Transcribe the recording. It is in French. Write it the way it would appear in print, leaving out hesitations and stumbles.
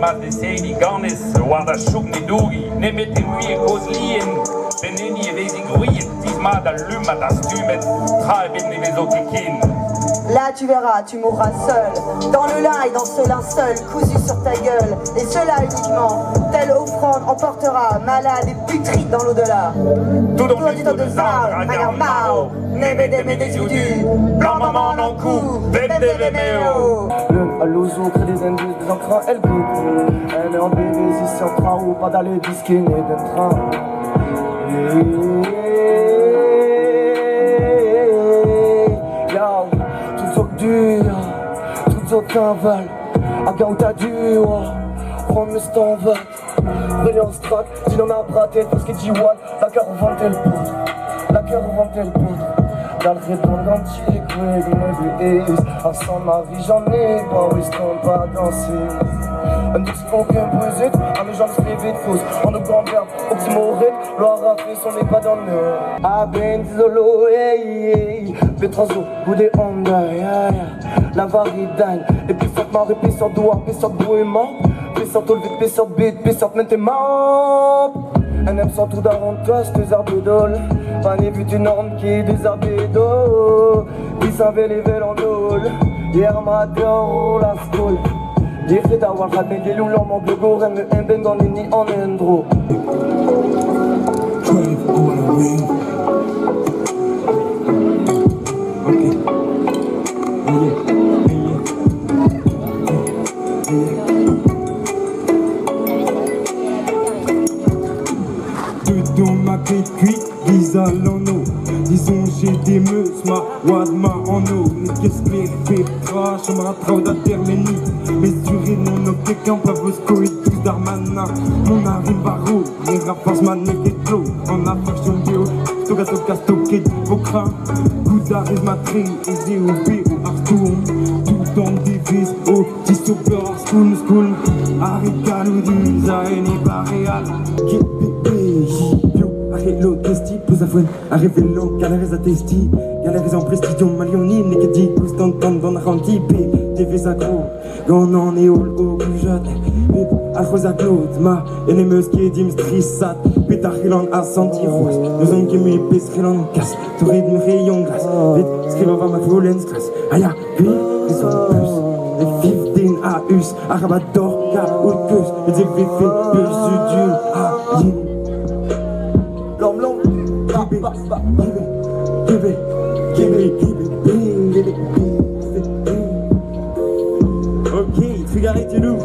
mal de Seidi Garnis, war der Schugni Dugi, ne mit dem Wie Koslien, wenn in ihr Wesi Gruit, diesmal der Lümmer das Tümet, treiben die Wesotikin. Là tu verras, tu mourras seul, dans le lin et dans ce linceul cousu sur ta gueule, et cela uniquement, telle offrande emportera malade et putride dans l'au-delà. Tout dans le temps de Zar, Agar Mao, Nebe de Médésidu, Blanc Maman en cou, Bébé de Méo. À l'ozo, crée des indices, des encrans, elle goûte. Elle est en bébé, si c'est en train ou pas d'aller disquer, né d'un train. Toutes autres dures, toutes autres t'invalent. À gars où t'as dû, promesse t'en va. Brilliance track, si l'on a braté, tout ce qui dit what, la cœur vantait le poudre. La cœur vantait le poudre. Dans le répondre antique, mais sans ma vie j'en ai pas, oui, je pas danser. Un dix aucun brusé, à mes jambes se lever de cause. En nos grands verbes, oxymorène, Loire a fait son n'est pas dans le nord. Ah ben zolo, hey, hey. Pétrazo, goût des Honda, la varidagne. Et puis faut que ma répé sur doigt, pé sur brouillement. Pé sur tout le vide, pé sur bite, pé sur maintenant. Un aime sans tout d'avantage, deux arbres d'ol. Pas né vu une norme qui est des arbres d'eau. Qui savait les vels en dôle. Hier m'adore la school. J'ai fait d'avoir raté des loups, l'homme en bleu gore, me un ben dans les nids en endro. Dedans ma tête cuite, vise à l'anneau. Disons j'ai des meufs, ma wadma en eau. Mais qu'est-ce que les fait trash, on me rattrape d'Atermeni. Mais sur une non obtéquant, pas Bosco et tous d'Armana. Mon arrive barreau, les rapports m'annec et flow. En affection bio, stoka stoka stocké au crâne. Coup d'arrêt matrine, et j'ai au B au Arstoum. Tout dans des vis, au 10 au beurre, school. Arrête calou, Zayn et Baréal. Hello, testi, plus à fouine, arrivé long, galères à testi, galères en prestige, malioni, négatif, plus tant dans la rentipé, j'ai fait ça gros, on en est au plus jeune, mais à rose à Claude, ma, et les meufs qui dit m'strissat, pétard rilan à sentir rose, nous on qui m'épisse rilan casse, tout rythme rayon glace, vite, scrive va ma foulens classe, aïe, puis, ils sont plus, les 15 à us, arabador, car ou que, les effets, le sudul, yeah. Ok, tu gardes, tu loups.